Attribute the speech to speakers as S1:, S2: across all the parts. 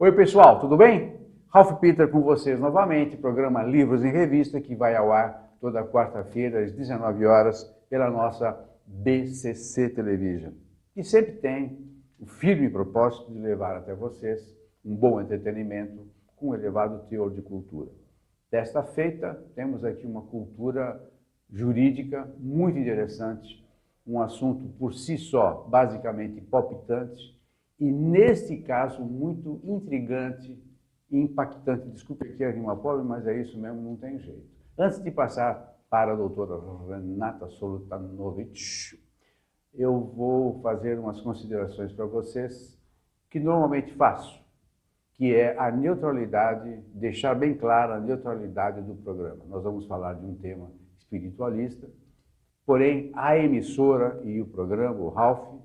S1: Oi pessoal, tudo bem? Ralph Peter com vocês novamente, programa Livros em Revista, que vai ao ar toda quarta-feira às 19 horas pela nossa BCC Television, que sempre tem o firme propósito de levar até vocês um bom entretenimento com um elevado teor de cultura. Desta feita, temos aqui uma cultura jurídica muito interessante, um assunto por si só, basicamente palpitante, e neste caso muito intrigante e impactante. Desculpe aqui a rima pobre, mas é isso mesmo, não tem jeito. Antes de passar para a doutora Renata Solutanovich, eu vou fazer umas considerações para vocês que normalmente faço, que é a neutralidade, deixar bem clara a neutralidade do programa. Nós vamos falar de um tema espiritualista, porém a emissora e o programa, o Ralph,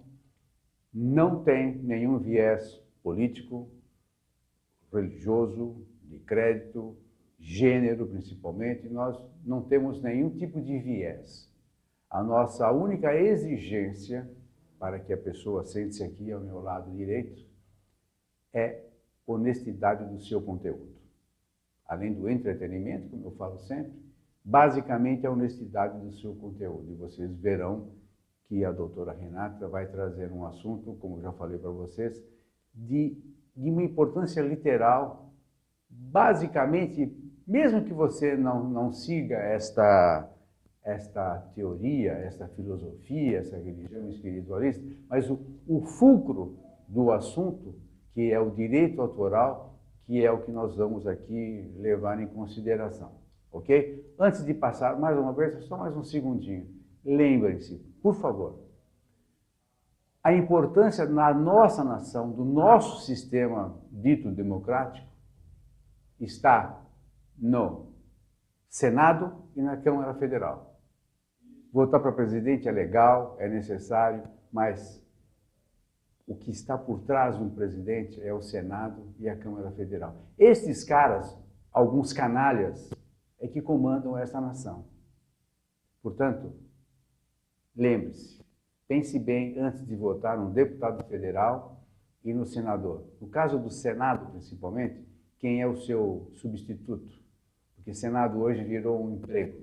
S1: não tem nenhum viés político, religioso, de crédito, gênero principalmente. Nós não temos nenhum tipo de viés. A nossa única exigência, para que a pessoa sente-se aqui ao meu lado direito, é honestidade do seu conteúdo. Além do entretenimento, como eu falo sempre, basicamente a honestidade do seu conteúdo. E vocês verão que a doutora Renata vai trazer um assunto, como já falei para vocês, de uma importância literal. Basicamente, mesmo que você não siga esta teoria, esta filosofia, essa religião espiritualista, mas o fulcro do assunto, que é o direito autoral, que é o que nós vamos aqui levar em consideração, ok? Antes de passar, mais uma vez, só mais um segundinho, lembrem-se, por favor, a importância na nossa nação, do nosso sistema dito democrático, está no Senado e na Câmara Federal. Votar para presidente é legal, é necessário, mas o que está por trás de um presidente é o Senado e a Câmara Federal. Esses caras, alguns canalhas, é que comandam essa nação. Portanto, lembre-se, pense bem antes de votar no deputado federal e no senador. No caso do Senado, principalmente, quem é o seu substituto? Porque Senado hoje virou um emprego.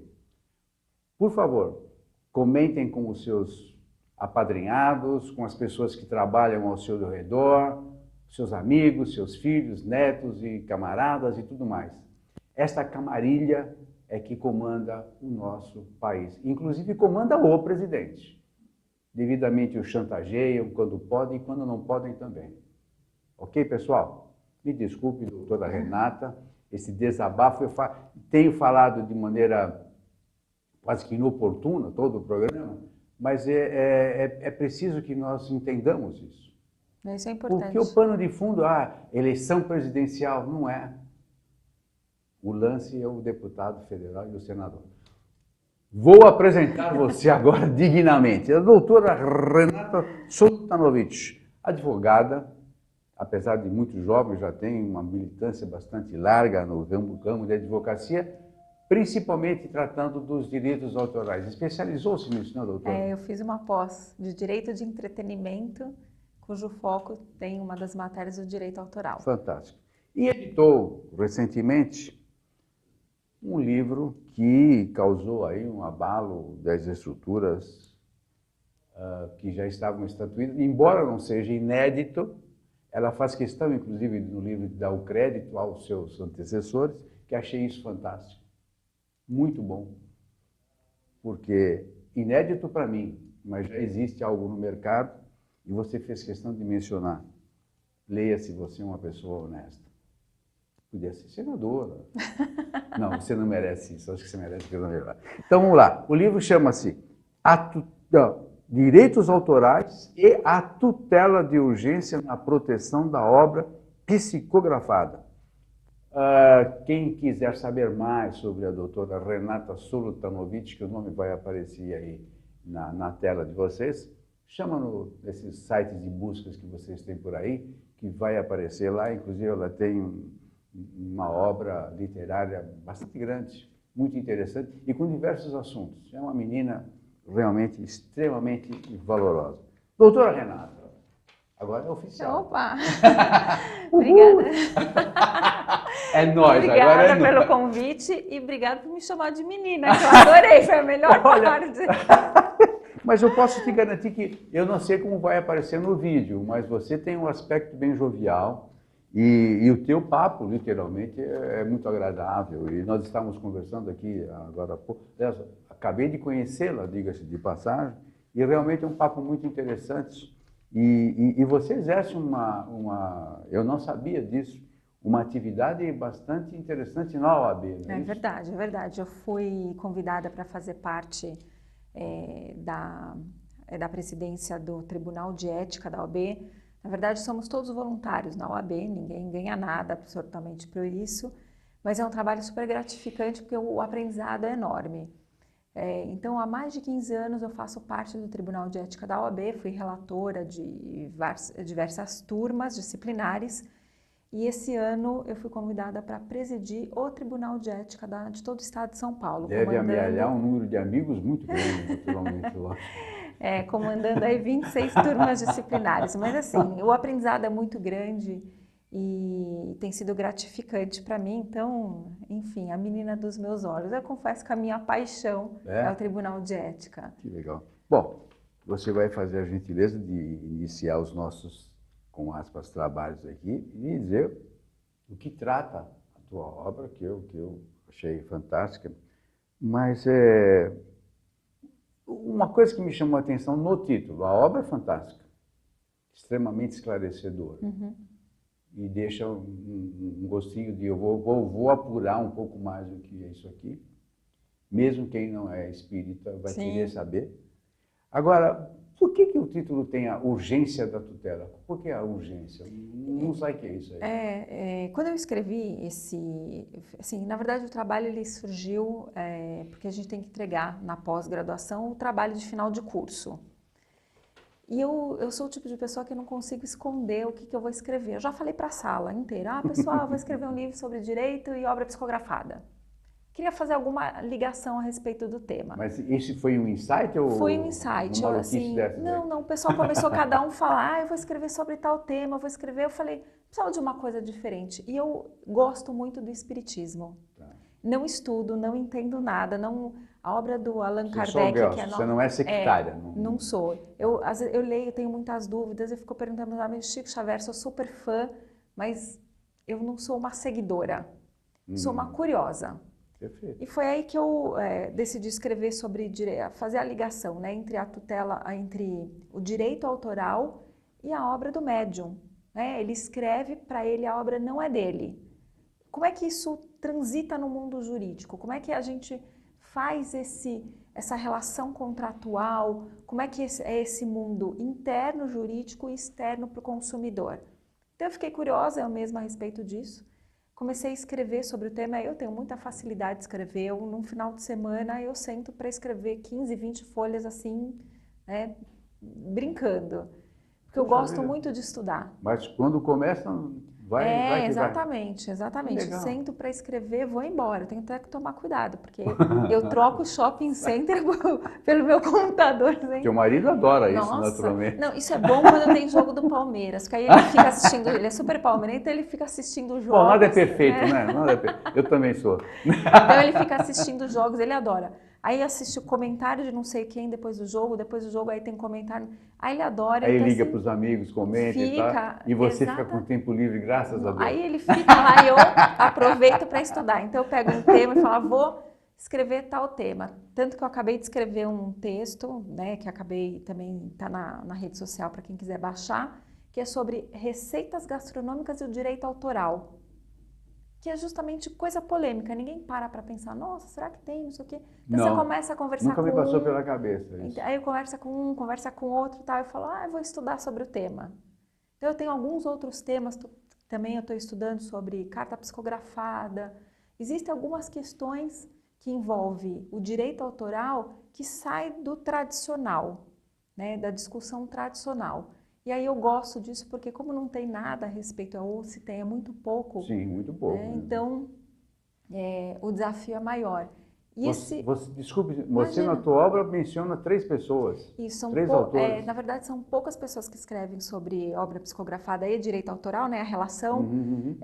S1: Por favor, comentem com os seus apadrinhados, com as pessoas que trabalham ao seu redor, seus amigos, seus filhos, netos e camaradas e tudo mais. Esta camarilha é que comanda o nosso país. Inclusive comanda o presidente. Devidamente o chantageiam quando podem e quando não podem também. Ok, pessoal? Me desculpe, doutora Renata, esse desabafo. Eu tenho falado de maneira quase que inoportuna todo o programa, mas é preciso que nós entendamos isso.
S2: Isso é importante.
S1: Porque o pano de fundo, eleição presidencial, não é. O lance é o deputado federal e o senador. Vou apresentar você agora dignamente. A doutora Renata Solutanovich, advogada, apesar de muito jovem, já tem uma militância bastante larga no ramo de advocacia, principalmente tratando dos direitos autorais. Especializou-se nisso, não, doutora?
S2: Eu fiz uma pós de Direito de Entretenimento, cujo foco tem uma das matérias do direito autoral.
S1: Fantástico. E editou recentemente um livro que causou aí um abalo das estruturas que já estavam estatuídas, embora não seja inédito. Ela faz questão, inclusive, no livro, de dar o crédito aos seus antecessores, que achei isso fantástico. Muito bom. Porque, inédito para mim, mas já existe algo no mercado e você fez questão de mencionar. Leia se você é uma pessoa honesta. Podia ser senadora. Não, você não merece isso. Acho que você merece que eu não levar. Então, vamos lá. O livro chama-se Direitos Autorais e a Tutela de Urgência na Proteção da Obra Psicografada. Quem quiser saber mais sobre a doutora Renata Solutanovich, que o nome vai aparecer aí na tela de vocês, chama nesses sites de buscas que vocês têm por aí, que vai aparecer lá. Inclusive, ela tem uma obra literária bastante grande, muito interessante e com diversos assuntos. É uma menina realmente extremamente valorosa. Doutora Renata, Agora é oficial.
S2: Opa! Obrigada.
S1: É nóis,
S2: Obrigada
S1: agora é
S2: pelo
S1: nóis.
S2: convite e obrigada por me chamar de menina, que eu adorei, foi a melhor
S1: Olha,
S2: parte.
S1: Mas eu posso te garantir que eu não sei como vai aparecer no vídeo, mas você tem um aspecto bem jovial e o teu papo, literalmente, é muito agradável. E nós estávamos conversando aqui agora há pouco. Aliás, acabei de conhecê-la, diga-se de passagem, e realmente é um papo muito interessante. E você exerce eu não sabia disso, uma atividade bastante interessante na OAB, não é isso?
S2: É verdade. Eu fui convidada para fazer parte da presidência do Tribunal de Ética da OAB. Na verdade, somos todos voluntários na OAB, ninguém ganha nada absolutamente por isso, mas é um trabalho super gratificante porque o aprendizado é enorme. Então, há mais de 15 anos eu faço parte do Tribunal de Ética da OAB, fui relatora de diversas turmas disciplinares e esse ano eu fui convidada para presidir o Tribunal de Ética de todo o estado de São Paulo.
S1: Deve amealhar um número de amigos muito grande, naturalmente, lógico.
S2: Comandando aí 26 turmas disciplinares. Mas assim, o aprendizado é muito grande e tem sido gratificante para mim. Então, enfim, a menina dos meus olhos. Eu confesso que a minha paixão é o Tribunal de Ética.
S1: Que legal. Bom, você vai fazer a gentileza de iniciar os nossos, com aspas, trabalhos aqui e dizer o que trata a tua obra, que eu achei fantástica. Mas uma coisa que me chamou a atenção no título, a obra é fantástica, extremamente esclarecedora. E deixa um gostinho de eu vou apurar um pouco mais do que é isso aqui. Mesmo quem não é espírita vai querer saber. Agora, por que o título tem a urgência da tutela? Por que a urgência? Não sei o que é isso aí.
S2: Quando eu escrevi assim, na verdade o trabalho ele surgiu porque a gente tem que entregar na pós-graduação o trabalho de final de curso. E eu sou o tipo de pessoa que não consigo esconder o que eu vou escrever. Eu já falei para a sala inteira, pessoal, eu vou escrever um livro sobre direito e obra psicografada. Queria fazer alguma ligação a respeito do tema.
S1: Mas esse foi um insight ou
S2: foi um insight, assim, não, o pessoal começou cada um a falar, eu vou escrever sobre tal tema, eu vou escrever, eu falei, precisava de uma coisa diferente. E eu gosto muito do espiritismo. Não estudo, não entendo nada, a obra do Allan Kardec, que é
S1: você não é sectária.
S2: Não sou. Eu leio, tenho muitas dúvidas, eu fico perguntando aos meus amigos, Chico Xavier, sou super fã, mas eu não sou uma seguidora, sou uma curiosa.
S1: Perfeito.
S2: E foi aí que eu decidi escrever sobre fazer a ligação, né, entre a tutela, entre o direito autoral e a obra do médium. Né? Ele escreve, para ele a obra não é dele. Como é que isso transita no mundo jurídico? Como é que a gente faz essa relação contratual? Como é que é esse mundo interno jurídico e externo para o consumidor? Então eu fiquei curiosa eu mesma a respeito disso. Comecei a escrever sobre o tema, eu tenho muita facilidade de escrever, num final de semana eu sento para escrever 15, 20 folhas assim, né, brincando, porque eu gosto muito de estudar.
S1: Mas quando começa, vai
S2: exatamente. Sento para escrever, vou embora, eu tenho até que tomar cuidado, porque eu troco o shopping center pelo meu computador.
S1: Teu marido adora isso, naturalmente.
S2: Não, isso é bom quando tem jogo do Palmeiras, porque aí ele fica assistindo, ele é super palmeirense, então ele fica assistindo jogos.
S1: Bom, nada é perfeito, né? Nada é perfeito. Eu também sou.
S2: Então ele fica assistindo jogos, ele adora. Aí assiste o comentário de não sei quem depois do jogo aí tem comentário, aí ele adora.
S1: Aí
S2: então,
S1: liga
S2: assim,
S1: para os amigos, comenta e tal, e você fica com tempo livre, graças a Deus.
S2: Aí ele fica lá e eu aproveito para estudar. Então eu pego um tema e falo, vou escrever tal tema. Tanto que eu acabei de escrever um texto, né, que acabei também, está na rede social para quem quiser baixar, que é sobre receitas gastronômicas e o direito autoral. Que é justamente coisa polêmica, ninguém para pensar, nossa, será que tem, não sei o quê. Então você começa a conversar com
S1: nunca me passou pela cabeça isso.
S2: Aí eu converso com um, conversa com outro e tal, eu falo, eu vou estudar sobre o tema. Então eu tenho alguns outros temas, também eu estou estudando sobre carta psicografada. Existem algumas questões que envolvem o direito autoral que sai do tradicional, né, da discussão tradicional. E aí eu gosto disso porque como não tem nada a respeito, ou se tem, é muito pouco.
S1: Sim, muito pouco.
S2: Né? Então, o desafio é maior. E
S1: Desculpe, você
S2: Imagina.
S1: na tua obra menciona 3 pessoas,
S2: Isso, são
S1: 3 autores.
S2: na verdade, são poucas pessoas que escrevem sobre obra psicografada e direito autoral, né, a relação.
S1: Uhum.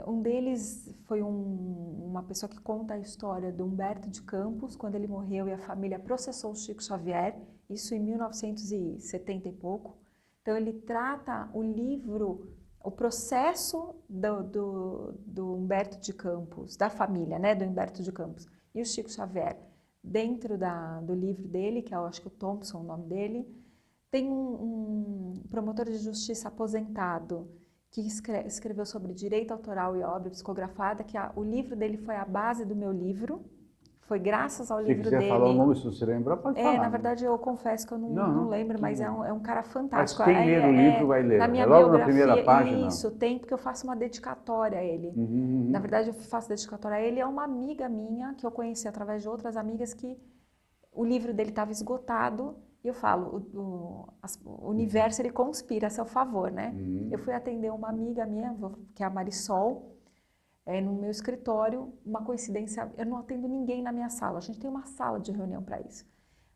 S2: Um deles foi uma pessoa que conta a história do Humberto de Campos, quando ele morreu e a família processou o Chico Xavier, isso em 1970 e pouco. Então, ele trata o livro, o processo do Humberto de Campos, da família, né, do Humberto de Campos e o Chico Xavier, dentro do livro dele, que eu acho que o Thompson é o nome dele. Tem um promotor de justiça aposentado que escreveu sobre direito autoral e obra psicografada, que o livro dele foi a base do meu livro, foi graças ao livro dele.
S1: Se quiser falar o nome, se você lembrar, pode falar.
S2: Na verdade, eu confesso que eu não lembro, mas é um cara fantástico.
S1: Mas quem ler o livro vai ler.
S2: Na minha
S1: logo
S2: biografia,
S1: na primeira página.
S2: Isso, tem, porque eu faço uma dedicatória a ele. Na verdade, eu faço dedicatória a ele, é uma amiga minha, que eu conheci através de outras amigas, que o livro dele estava esgotado, e eu falo, o universo, ele conspira a seu favor, né? Eu fui atender uma amiga minha, que é a Marisol, no meu escritório, uma coincidência, eu não atendo ninguém na minha sala, a gente tem uma sala de reunião para isso.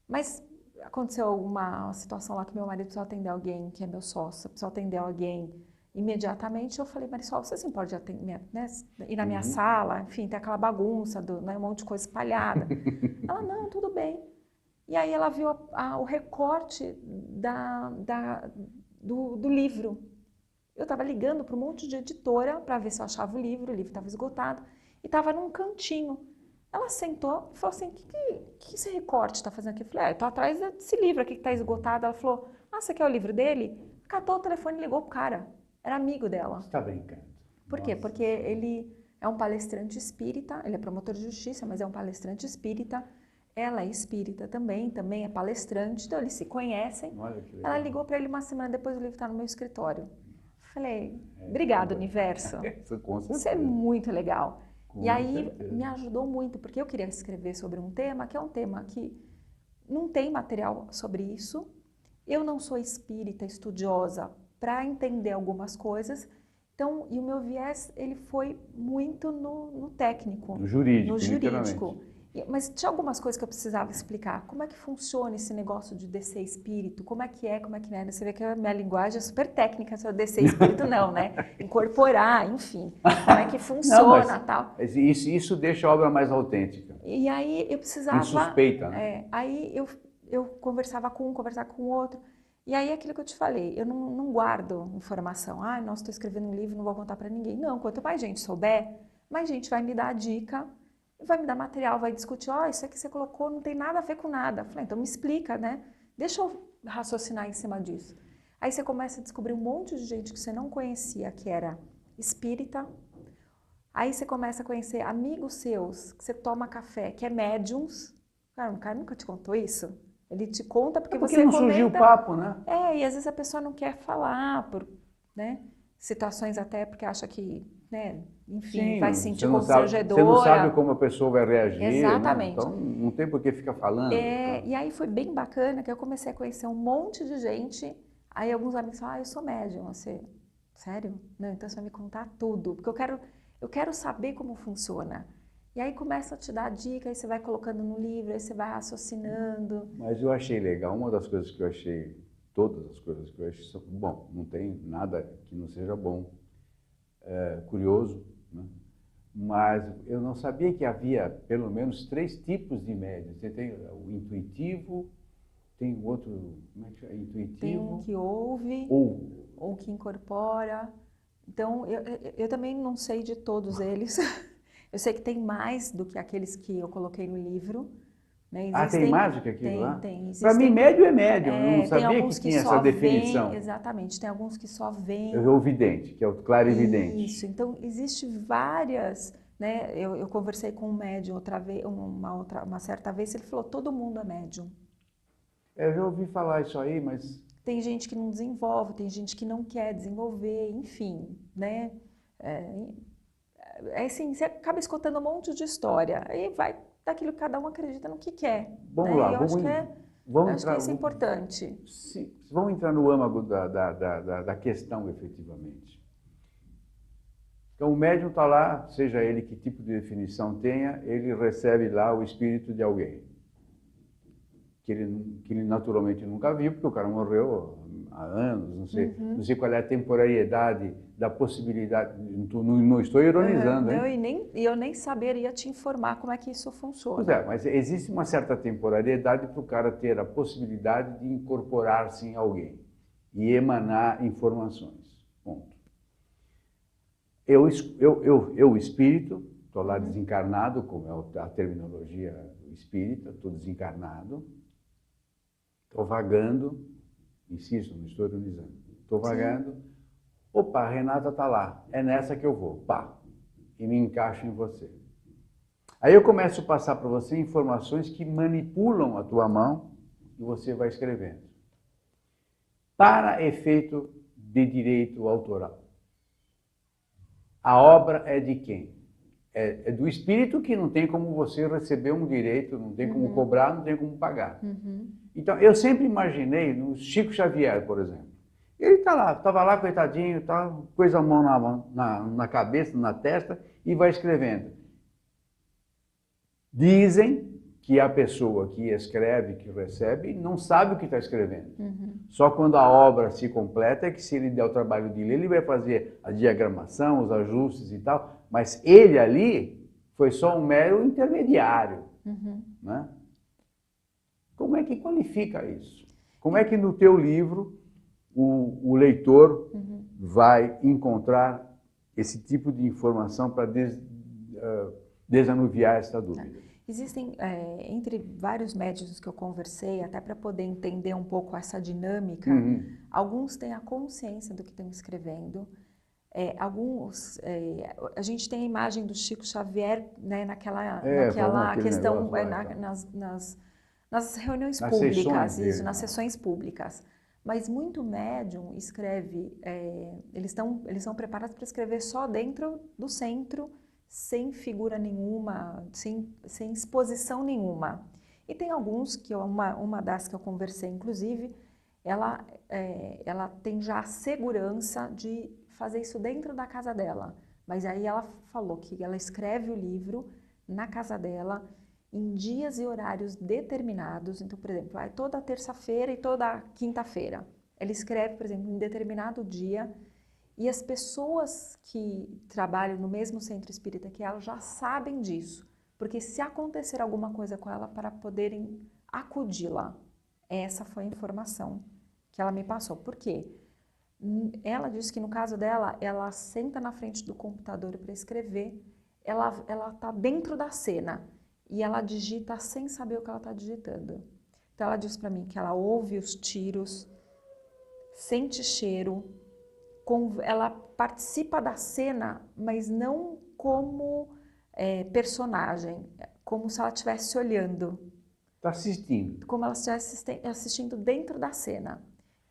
S2: Mas aconteceu uma situação lá que meu marido precisou atender alguém, que é meu sócio, precisou atender alguém imediatamente. Eu falei, Marisol, você sim pode atender, né, ir na minha sala? Enfim, tem aquela bagunça, né, um monte de coisa espalhada. Ela, não, tudo bem. E aí ela viu o recorte do livro. Eu estava ligando para um monte de editora para ver se eu achava o livro estava esgotado, e estava num cantinho. Ela sentou e falou assim, o que esse recorte está fazendo aqui? Eu falei, eu estou atrás desse livro aqui que está esgotado. Ela falou, você quer o livro dele? Catou o telefone e ligou pro cara. Era amigo dela.
S1: Você está brincando.
S2: Por quê? Porque ele é um palestrante espírita, ele é promotor de justiça, mas é um palestrante espírita. Ela é espírita também é palestrante, então eles se conhecem.
S1: Olha que legal.
S2: Ela ligou para ele uma semana depois, o livro está no meu escritório. Falei, obrigado, universo. Isso é muito legal. E aí me ajudou muito, porque eu queria escrever sobre um tema que é um tema que não tem material sobre isso. Eu não sou espírita, estudiosa, para entender algumas coisas. Então, e o meu viés, ele foi muito no técnico.
S1: No jurídico,
S2: no jurídico. Mas tinha algumas coisas que eu precisava explicar. Como é que funciona esse negócio de descer espírito? Como é que não é? Você vê que a minha linguagem é super técnica, se eu descer espírito não, né? Incorporar, enfim. Como é que funciona, tal.
S1: Isso deixa a obra mais autêntica.
S2: E aí eu precisava...
S1: Insuspeita, né?
S2: Aí eu conversava com o outro. E aí aquilo que eu te falei, eu não guardo informação. Nossa, estou escrevendo um livro, não vou contar para ninguém. Não, quanto mais gente souber, mais gente vai me dar a dica, vai me dar material, vai discutir, isso aqui você colocou não tem nada a ver com nada. Eu falei, então me explica, né? Deixa eu raciocinar em cima disso. Aí você começa a descobrir um monte de gente que você não conhecia, que era espírita. Aí você começa a conhecer amigos seus, que você toma café, que é médiums. O cara nunca te contou isso? Ele te conta porque você
S1: não
S2: comenta...
S1: surgiu o papo, né?
S2: E às vezes a pessoa não quer falar, né? Situações até porque acha que, né? Enfim, vai se sentir constrangedora.
S1: Você não sabe como a pessoa vai reagir.
S2: Exatamente.
S1: Né? Então, não tem por que ficar falando.
S2: E aí foi bem bacana que eu comecei a conhecer um monte de gente. Aí alguns amigos falaram, eu sou médium. Você, sério? Não, então você vai me contar tudo. Porque eu quero saber como funciona. E aí começa a te dar dica, aí você vai colocando no livro, aí você vai raciocinando.
S1: Mas eu achei legal, uma das coisas que eu achei, todas as coisas que eu achei, bom, não tem nada que não seja bom, curioso, né? Mas eu não sabia que havia pelo menos 3 tipos de médiuns. Você tem o intuitivo, tem o outro, como é que chama? Intuitivo.
S2: Tem um que ouve, ou que incorpora. Então, eu também não sei de todos eles. Eu sei que tem mais do que aqueles que eu coloquei no livro. Né?
S1: Tem mais do que aquilo lá?
S2: Tem.
S1: Para mim, médium é médium. Eu não sabia que tinha essa definição.
S2: Exatamente. Tem alguns que só veem.
S1: É o vidente, que é o clarividente.
S2: Isso. Então, existe várias... Né? Eu conversei com um médium uma certa vez, ele falou, todo mundo é médium.
S1: Eu já ouvi falar isso aí, mas...
S2: Tem gente que não desenvolve, tem gente que não quer desenvolver, enfim, né? Assim, você acaba escutando um monte de história, aí vai daquilo que cada um acredita no que quer.
S1: Vamos lá,
S2: eu acho que isso é importante.
S1: Vamos entrar no âmago da questão, efetivamente. Então o médium está lá, seja ele que tipo de definição tenha, ele recebe lá o espírito de alguém. Que ele naturalmente nunca viu, porque o cara morreu há anos, não sei qual é a temporariedade da possibilidade, não estou ironizando,
S2: Não,
S1: hein?
S2: e eu nem saberia te informar como é que isso
S1: Pois
S2: funciona.
S1: é, mas existe uma certa temporariedade para o cara ter a possibilidade de incorporar-se em alguém e emanar informações. Ponto. Eu espírito, estou lá desencarnado, como é a terminologia espírita, estou desencarnado, estou vagando, insisto, não estou ironizando, estou vagando, opa, a Renata está lá, é nessa que eu vou, pá, e me encaixo em você. Aí eu começo a passar para você informações que manipulam a tua mão e você vai escrevendo. Para efeito de direito autoral. A obra é de quem? É do espírito, que não tem como você receber um direito, não tem como cobrar, não tem como pagar. Então, eu sempre imaginei no Chico Xavier, por exemplo. Ele estava lá, coitadinho, pôs a mão na cabeça, na testa e vai escrevendo. Dizem que a pessoa que escreve, que recebe, não sabe o que está escrevendo. Só quando a obra se completa é que, se ele der o trabalho de ler, ele vai fazer a diagramação, os ajustes e tal, mas ele ali foi só um mero intermediário. Né? Como é que qualifica isso? Como é que no teu livro o leitor vai encontrar esse tipo de informação para desanuviar essa dúvida?
S2: Existem, entre vários médicos que eu conversei, até para poder entender um pouco essa dinâmica, alguns têm a consciência do que estão escrevendo, alguns, a gente tem a imagem do Chico Xavier, né, naquela questão, nas reuniões públicas, nas sessões públicas. Mas muito médium escreve, eles são preparados para escrever só dentro do centro, sem figura nenhuma, sem exposição nenhuma. E tem alguns, que uma das que eu conversei, inclusive, ela tem já a segurança de fazer isso dentro da casa dela. Mas aí ela falou que ela escreve o livro na casa dela, em dias e horários determinados. Então, por exemplo, toda terça-feira e toda quinta-feira. Ela escreve, por exemplo, em determinado dia. E as pessoas que trabalham no mesmo centro espírita que ela já sabem disso, porque se acontecer alguma coisa com ela, para poderem acudi-la. Essa foi a informação que ela me passou. Por quê? Ela disse que no caso dela, ela senta na frente do computador para escrever, ela está dentro da cena e ela digita sem saber o que ela está digitando. Então ela disse para mim que ela ouve os tiros, sente cheiro, ela participa da cena, mas não como personagem, como se ela estivesse olhando.
S1: Está assistindo.
S2: Como ela estivesse assistindo dentro da cena.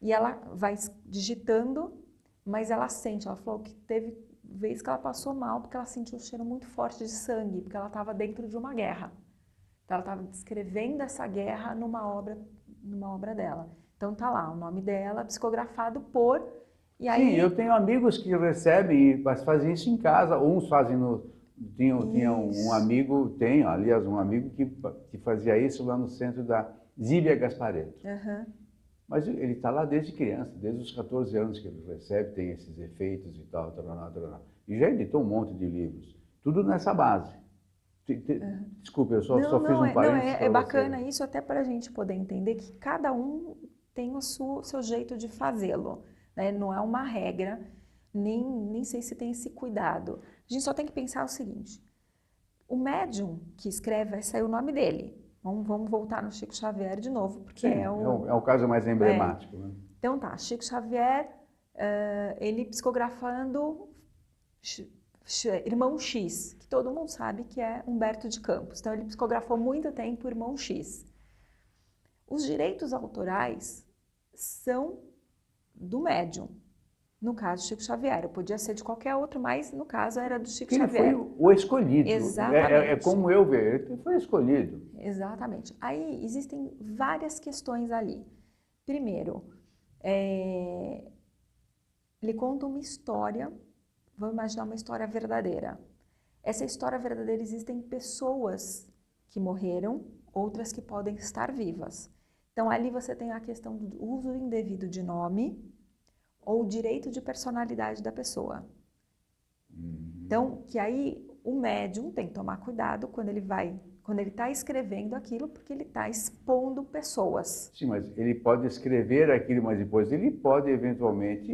S2: E ela vai digitando, mas ela sente. Ela falou que teve vez que ela passou mal, porque ela sentiu um cheiro muito forte de sangue, porque ela estava dentro de uma guerra. Então, ela estava descrevendo essa guerra numa obra dela. Então tá lá, o nome dela, psicografado por... E aí...
S1: Sim, eu tenho amigos que recebem, mas fazem isso em casa. Uns fazem tinha um amigo, aliás, um amigo que fazia isso lá no centro da Zíbia Gasparetto. Mas ele está lá desde criança, desde os 14 anos que ele recebe, tem esses efeitos e tal, e já editou um monte de livros. Tudo nessa base. Desculpe, eu só fiz um parênteses.
S2: É bacana isso, até para a gente poder entender que cada um tem o seu jeito de fazê-lo. Né? Não é uma regra, nem sei se tem esse cuidado. A gente só tem que pensar o seguinte: o médium que escreve, vai sair o nome dele. Vamos voltar no Chico Xavier de novo, porque
S1: sim, é o caso mais emblemático. Né?
S2: Então tá, Chico Xavier, ele psicografando Irmão X, que todo mundo sabe que é Humberto de Campos. Então ele psicografou muito tempo o Irmão X. Os direitos autorais são do médium. No caso, Chico Xavier. Podia ser de qualquer outro, mas no caso era do Chico Xavier.
S1: Ele foi o escolhido.
S2: Exatamente.
S1: É como eu vejo, ele foi escolhido.
S2: Exatamente. Aí existem várias questões ali. Primeiro, ele conta uma história vamos imaginar uma história verdadeira. Essa história verdadeira, existem pessoas que morreram, outras que podem estar vivas. Então, ali você tem a questão do uso indevido de nome ou o direito de personalidade da pessoa. Então, que aí o médium tem que tomar cuidado quando ele está escrevendo aquilo, porque ele está expondo pessoas.
S1: Sim, mas ele pode escrever aquilo, mas depois ele pode eventualmente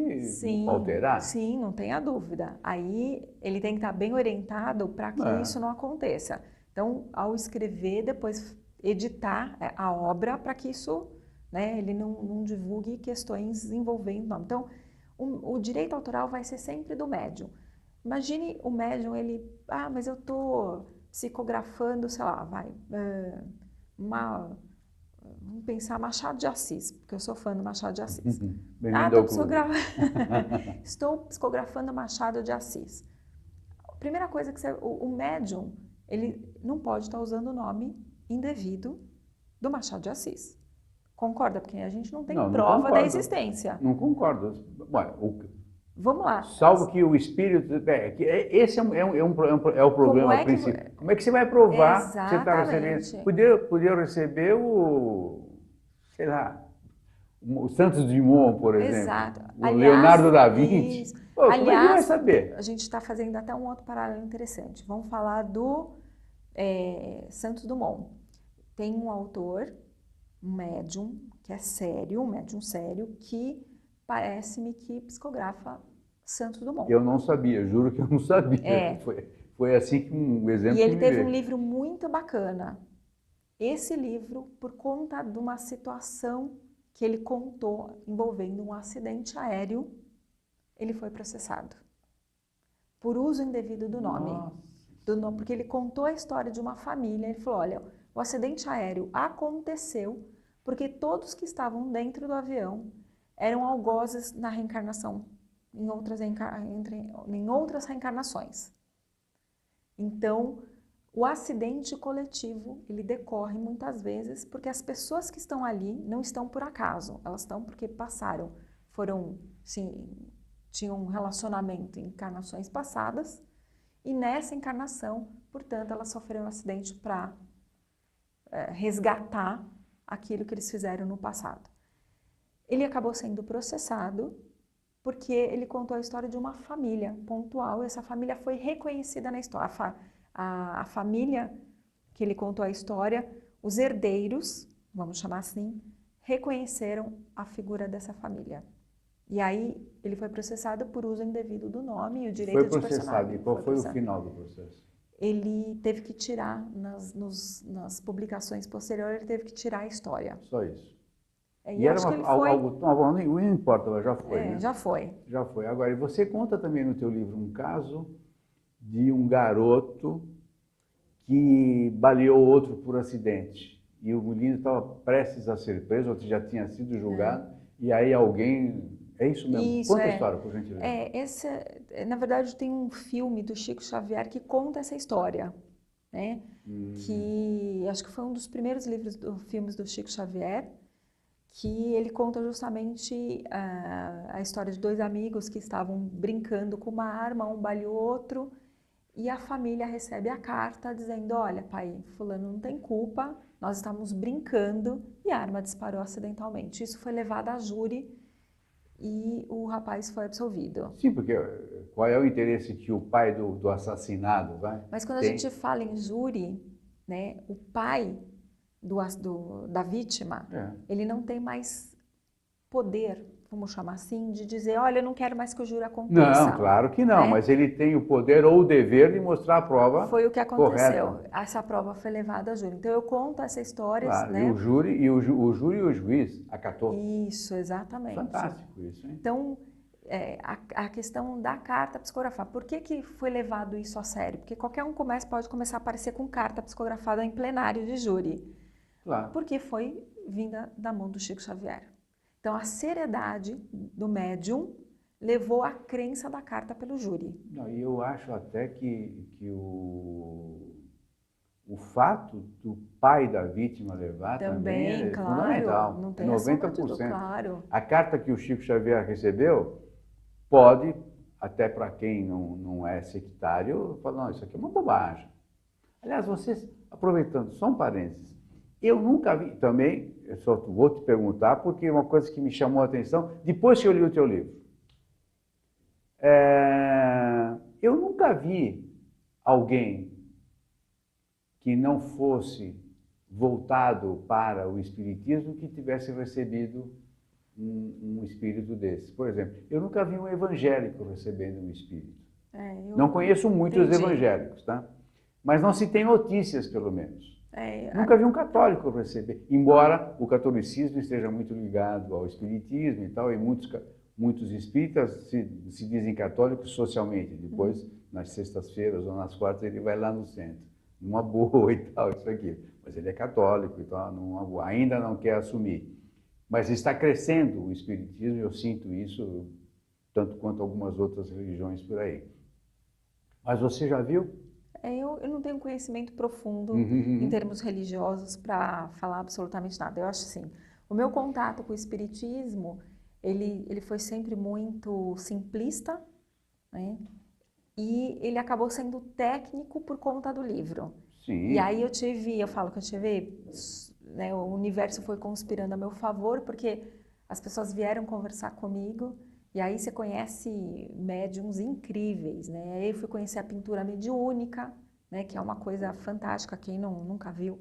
S1: alterar?
S2: Sim, não tenha dúvida. Aí ele tem que estar bem orientado para que isso não aconteça. Então, ao escrever, depois editar a obra para que isso, né, ele não divulgue questões envolvendo nome. Então, o direito autoral vai ser sempre do médium. Imagine o médium, mas eu estou psicografando, sei lá, vamos pensar Machado de Assis, porque eu sou fã do Machado de Assis. Estou psicografando Machado de Assis. A primeira coisa que o médium, ele não pode estar usando o nome indevido do Machado de Assis. Concorda? Porque a gente não tem prova da existência.
S1: Não concordo.
S2: Vamos lá.
S1: Salvo que o espírito... Esse é o problema principal. Como é que você vai provar que você está recebendo? Podia receber sei lá, o Santos Dumont, por exemplo.
S2: Exato.
S1: O Leonardo da Vinci. Pô, aliás, como é que vai saber?
S2: A gente está fazendo até um outro paralelo interessante. Vamos falar do Santos Dumont. Tem um autor, um médium, que é sério, um médium sério, que parece-me que psicografa Santos Dumont.
S1: Eu não sabia, juro que eu não sabia. Foi assim que um exemplo.
S2: E ele teve um livro muito bacana. Esse livro, por conta de uma situação que ele contou envolvendo um acidente aéreo, ele foi processado por uso indevido do nome. Porque ele contou a história de uma família. Ele falou, olha, o acidente aéreo aconteceu porque todos que estavam dentro do avião eram algozes na reencarnação, em outras reencarnações. Então, o acidente coletivo, ele decorre muitas vezes porque as pessoas que estão ali não estão por acaso, elas estão porque passaram, tinham um relacionamento em encarnações passadas e nessa encarnação, portanto, elas sofreram um acidente para resgatar aquilo que eles fizeram no passado. Ele acabou sendo processado porque ele contou a história de uma família pontual. Essa família foi reconhecida na história. A família que ele contou a história, os herdeiros, vamos chamar assim, reconheceram a figura dessa família. E aí ele foi processado por uso indevido do nome e o direito de personalidade.
S1: E qual foi o final do processo?
S2: Ele teve que tirar, nas publicações posteriores, ele teve que tirar a história.
S1: Só isso.
S2: E era
S1: algo não importa, já foi, né?
S2: Já foi.
S1: Já foi. Agora, você conta também no teu livro um caso de um garoto que baleou outro por acidente. E o menino estava prestes a ser preso, outro já tinha sido julgado, e aí alguém... É isso mesmo?
S2: Isso,
S1: conta a história, por gentileza.
S2: Na verdade, tem um filme do Chico Xavier que conta essa história, né? Que acho que foi um dos primeiros filmes do Chico Xavier, que ele conta justamente a história de dois amigos que estavam brincando com uma arma, um baleou outro, e a família recebe a carta dizendo, olha, pai, fulano não tem culpa, nós estávamos brincando e a arma disparou acidentalmente. Isso foi levado a júri e o rapaz foi absolvido.
S1: Sim, porque qual é o interesse que o pai do assassinado vai?
S2: Mas quando a gente fala em júri, né, o pai da vítima, ele não tem mais poder, vamos chamar assim, de dizer, olha, eu não quero mais que o júri aconteça.
S1: Não, claro que não, mas ele tem o poder ou o dever de mostrar a prova.
S2: Foi o que aconteceu.
S1: Correta.
S2: Essa prova foi levada a júri. Então eu conto essa história,
S1: claro,
S2: né?
S1: E o júri e o juiz acatou.
S2: Isso, exatamente.
S1: Fantástico isso, hein?
S2: Então, a questão da carta psicografada. Por que foi levado isso a sério? Porque qualquer um pode começar a aparecer com carta psicografada em plenário de júri.
S1: Claro.
S2: Porque foi vinda da mão do Chico Xavier. Então, a seriedade do médium levou à crença da carta pelo júri.
S1: Não, e eu acho até que o fato do pai da vítima levar também é
S2: claro,
S1: fundamental.
S2: Não tem
S1: 90%.
S2: Claro.
S1: A carta que o Chico Xavier recebeu pode até para quem não é sectário, fala, não, isso aqui é uma bobagem. Aliás, vocês, aproveitando, só um parênteses, eu nunca vi, também, eu só vou te perguntar, porque é uma coisa que me chamou a atenção, depois que eu li o teu livro, eu nunca vi alguém que não fosse voltado para o espiritismo que tivesse recebido um espírito desse. Por exemplo, eu nunca vi um evangélico recebendo um espírito. Não conheço muitos evangélicos, tá? Mas não se tem notícias, pelo menos. Nunca vi um católico receber, embora o catolicismo esteja muito ligado ao espiritismo e tal, e muitos espíritas se dizem católicos socialmente. Depois, nas sextas-feiras ou nas quartas, ele vai lá no centro, numa boa e tal, isso aqui. Mas ele é católico e tal, ainda não quer assumir. Mas está crescendo o espiritismo, eu sinto isso, tanto quanto algumas outras religiões por aí. Mas você já viu?
S2: Eu não tenho conhecimento profundo em termos religiosos para falar absolutamente nada. Eu acho assim, o meu contato com o espiritismo, ele foi sempre muito simplista, né? E ele acabou sendo técnico por conta do livro.
S1: Sim.
S2: E aí eu falo que eu tive, né, o universo foi conspirando a meu favor, porque as pessoas vieram conversar comigo, e aí você conhece médiums incríveis, né? Aí eu fui conhecer a pintura mediúnica, né, que é uma coisa fantástica, quem nunca viu,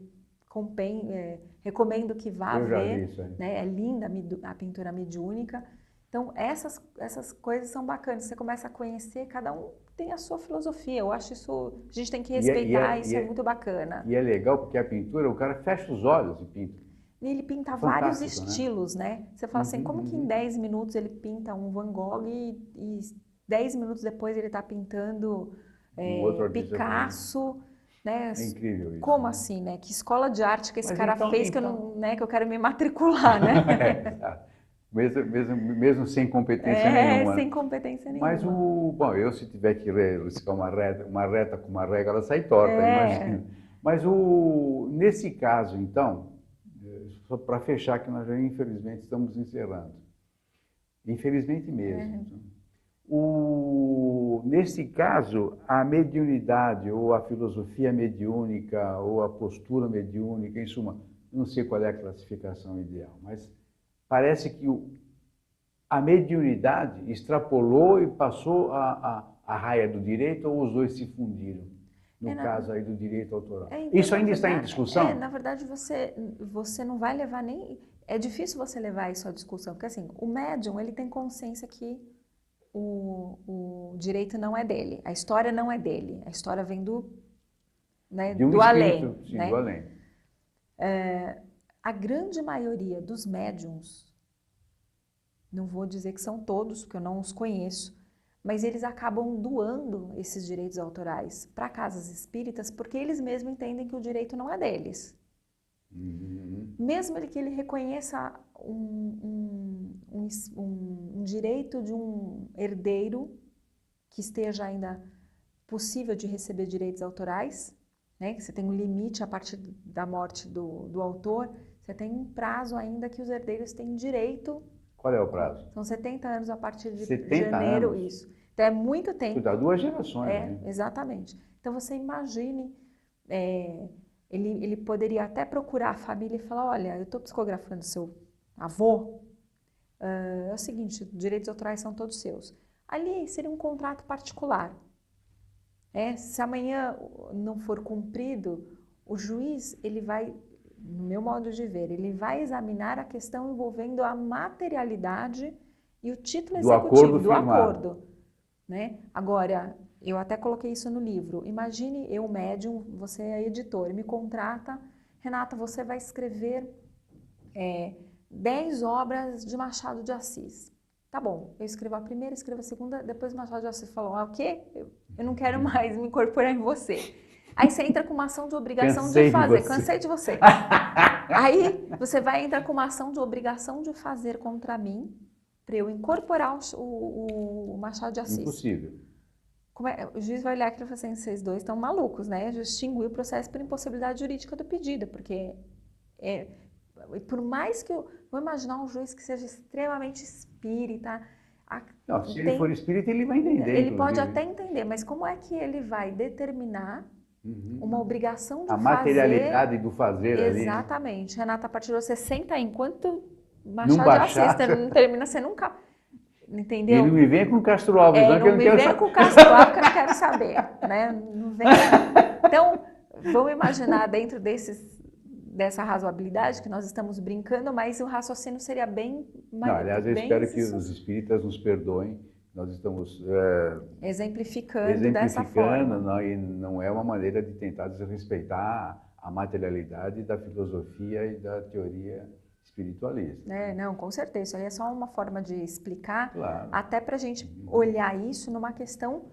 S2: recomendo que vá
S1: Eu já
S2: ver,
S1: vi isso aí.
S2: né? É linda a pintura mediúnica. Então, essas coisas são bacanas, você começa a conhecer, cada um tem a sua filosofia, eu acho isso, a gente tem que respeitar, isso é muito bacana.
S1: E é legal porque a pintura, o cara fecha os olhos e pinta.
S2: E ele pinta vários
S1: Fantástico,
S2: estilos, né? Você fala assim, como que em 10 minutos ele pinta um Van Gogh e 10 minutos depois ele está pintando
S1: outro artista
S2: Picasso, né?
S1: É incrível isso.
S2: Como
S1: né?
S2: assim, né? Que escola de arte que esse
S1: Mas
S2: cara
S1: então-
S2: fez
S1: então-
S2: que eu quero me matricular, né?
S1: Exato. Mesmo sem competência nenhuma.
S2: Sem competência nenhuma.
S1: Mas bom, eu se tiver que riscar uma reta com uma régua, ela sai torta, imagina. Mas nesse caso, então, só para fechar, que nós já infelizmente estamos encerrando. Infelizmente mesmo. Nesse caso, a mediunidade, ou a filosofia mediúnica, ou a postura mediúnica, em suma, não sei qual é a classificação ideal, mas parece que a mediunidade extrapolou e passou a raia do direito, ou os dois se fundiram, no caso aí do direito autoral.
S2: Então,
S1: Isso ainda está em discussão?
S2: Na verdade, você não vai levar nem... É difícil você levar isso à discussão, porque assim, o médium, ele tem consciência que o direito não é dele, a história não é dele, a história vem do além.
S1: Sim, do além.
S2: A grande maioria dos médiums, não vou dizer que são todos, porque eu não os conheço, mas eles acabam doando esses direitos autorais para casas espíritas porque eles mesmos entendem que o direito não é deles. Mesmo que ele reconheça um direito de um herdeiro que esteja ainda possível de receber direitos autorais, né? Que você tem um limite a partir da morte do autor, você tem um prazo ainda que os herdeiros têm direito.
S1: Qual é o prazo?
S2: São 70 anos a partir de
S1: 70
S2: janeiro,
S1: anos?
S2: Isso. Então é muito tempo.
S1: Dá 2 gerações. Né?
S2: Exatamente. Então você imagine, ele poderia até procurar a família e falar, olha, eu estou psicografando seu avô, é o seguinte, direitos autorais são todos seus. Ali seria um contrato particular. Se amanhã não for cumprido, o juiz, ele vai, no meu modo de ver, ele vai examinar a questão envolvendo a materialidade e o título executivo do acordo. Né? Agora, eu até coloquei isso no livro. Imagine eu, médium, você é editor, me contrata, Renata, você vai escrever 10 obras de Machado de Assis. Tá bom, eu escrevo a primeira, escrevo a segunda, depois Machado de Assis falou, o quê? Eu não quero mais me incorporar em você. Aí você entra com uma ação de obrigação de fazer. Cansei de você. Aí você vai entrar com uma ação de obrigação de fazer contra mim, para eu incorporar o Machado de Assis.
S1: Impossível.
S2: O juiz vai olhar aqui e falar assim, vocês dois estão malucos, né? Já extinguir o processo por impossibilidade jurídica do pedido, porque por mais que vou imaginar um juiz que seja extremamente espírita,
S1: Não, se ele for espírita, ele vai entender.
S2: Ele pode
S1: inclusive.
S2: até entender, mas como é que ele vai determinar uma obrigação de
S1: A
S2: fazer?
S1: materialidade do fazer ali.
S2: Exatamente. Renata, a partir de você senta aí, enquanto
S1: Não
S2: Machado de Assis não termina, você nunca... Entendeu?
S1: Ele não me vem com Castro Alves, não, que eu não quero saber.
S2: Não me vem com Castro Alves, que eu não quero saber. Né? Não vem. Então, vamos imaginar dentro dessa razoabilidade que nós estamos brincando, mas o raciocínio seria bem...
S1: Não, aliás, eu espero que os espíritas nos perdoem. Nós estamos
S2: exemplificando dessa forma.
S1: Não, e não é uma maneira de tentar desrespeitar a materialidade da filosofia e da teoria espiritualista.
S2: Não, com certeza. Isso aí é só uma forma de explicar,
S1: claro.
S2: Até para a gente olhar isso numa questão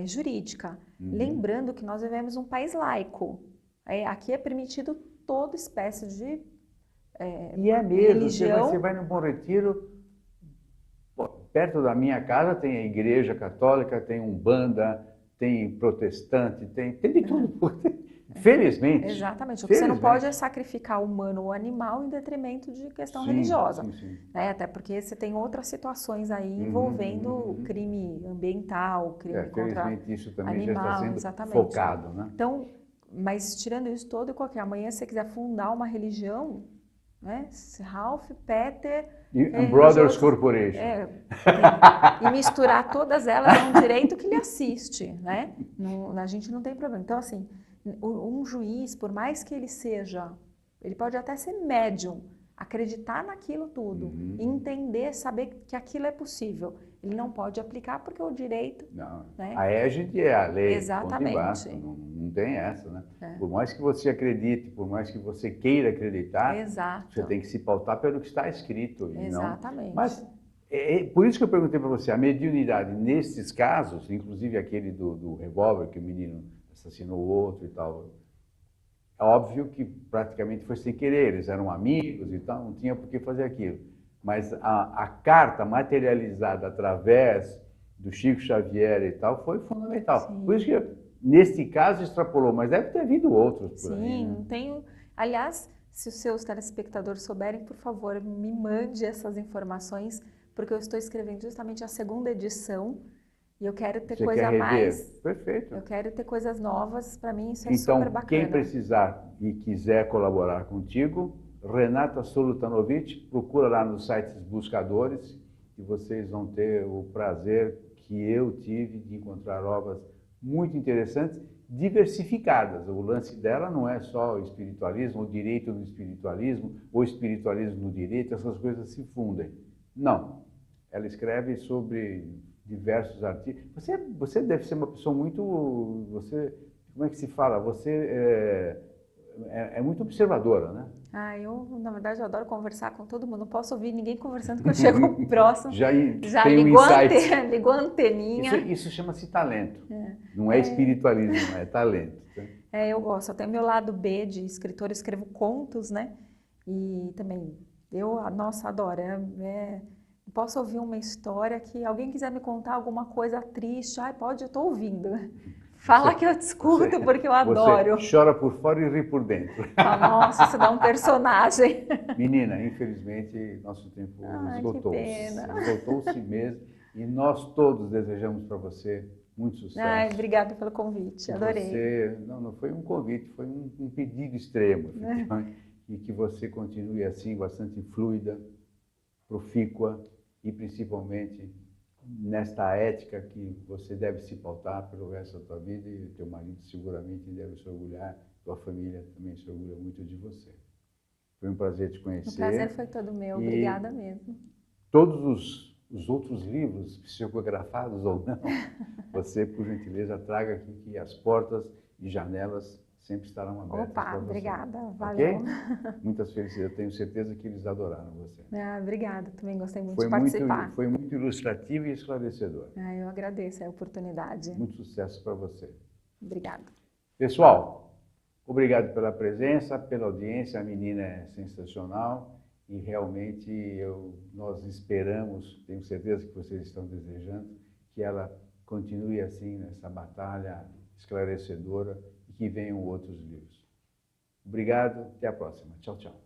S2: jurídica. Lembrando que nós vivemos um país laico. Aqui é permitido toda espécie de
S1: e é mesmo,
S2: religião.
S1: Você vai no Bom Retiro, perto da minha casa tem a igreja católica, tem umbanda, tem protestante, tem de tudo. Felizmente.
S2: Exatamente. O que você não pode é sacrificar o humano ou o animal em detrimento de questão religiosa.
S1: Sim.
S2: Até porque você tem outras situações aí envolvendo crime ambiental, crime contra
S1: felizmente isso também
S2: animal,
S1: já está sendo focado, né?
S2: Então, mas tirando isso todo, amanhã se você quiser fundar uma religião, né? Ralph, Peter...
S1: Brothers Corporation.
S2: E misturar todas elas é um direito que lhe assiste, né? A gente não tem problema. Então, assim... Um juiz, por mais que ele pode até ser médium, acreditar naquilo tudo, entender, saber que aquilo é possível. Ele não pode aplicar porque o direito...
S1: Não,
S2: né?
S1: A égide é a lei.
S2: Exatamente.
S1: Não tem essa, né? Por mais que você acredite, por mais que você queira acreditar, você tem que se pautar pelo que está escrito.
S2: Exatamente.
S1: Não... Mas por isso que eu perguntei para você, a mediunidade nesses casos, inclusive aquele do revólver que o menino assassinou o outro e tal. É óbvio que praticamente foi sem querer, eles eram amigos e tal, não tinha por que fazer aquilo. Mas a carta materializada através do Chico Xavier e tal foi fundamental.
S2: Sim.
S1: Por isso que, nesse caso, extrapolou, mas deve ter havido outros por aí.
S2: Sim,
S1: né?
S2: não tenho... Aliás, se os seus telespectadores souberem, por favor, me mande essas informações, porque eu estou escrevendo justamente a 2ª edição. E eu quero ter coisa mais...
S1: Perfeito.
S2: Eu quero ter coisas novas, para mim isso é super bacana.
S1: Então, quem precisar e quiser colaborar contigo, Renata Solutanovic, procura lá nos sites buscadores e vocês vão ter o prazer que eu tive de encontrar obras muito interessantes, diversificadas. O lance dela não é só o espiritualismo, o direito no espiritualismo, ou o espiritualismo no direito, essas coisas se fundem. Não. Ela escreve sobre... diversos artigos. Você deve ser uma pessoa muito... como é que se fala? Você é muito observadora, né?
S2: Na verdade, eu adoro conversar com todo mundo. Não posso ouvir ninguém conversando quando eu chego próximo.
S1: Já
S2: ligou a anteninha.
S1: Isso chama-se talento. Não é espiritualismo, é talento.
S2: Eu gosto. Eu tenho meu lado B de escritor, eu escrevo contos, né? E também, nossa, adoro. Posso ouvir uma história que alguém quiser me contar alguma coisa triste, pode, eu estou ouvindo. Fala que eu te escuto, porque eu adoro.
S1: Você chora por fora e ri por dentro.
S2: Nossa, isso dá um personagem.
S1: Menina, infelizmente, nosso tempo esgotou-se.
S2: Que pena.
S1: Esgotou-se mesmo. E nós todos desejamos para você muito sucesso.
S2: Obrigada pelo convite, adorei.
S1: Não foi um convite, foi um pedido extremo. E que você continue assim, bastante fluida, profícua, e principalmente nesta ética que você deve se pautar pelo resto da tua vida, e o teu marido seguramente deve se orgulhar, tua família também se orgulha muito de você. Foi um prazer te conhecer.
S2: O prazer foi todo meu, obrigada mesmo.
S1: Todos os outros livros, psicografados ou não, você, por gentileza, traga aqui que as portas e janelas sempre estarão abertas.
S2: Opa, obrigada, valeu.
S1: Okay? Muitas felicidades, eu tenho certeza que eles adoraram você.
S2: Obrigada, também gostei muito de participar.
S1: Foi muito ilustrativo e esclarecedor.
S2: Eu agradeço a oportunidade.
S1: Muito sucesso para você.
S2: Obrigada.
S1: Pessoal, obrigado pela presença, pela audiência, a menina é sensacional e realmente nós esperamos, tenho certeza que vocês estão desejando, que ela continue assim nessa batalha esclarecedora, que venham outros livros. Obrigado, até a próxima. Tchau, tchau.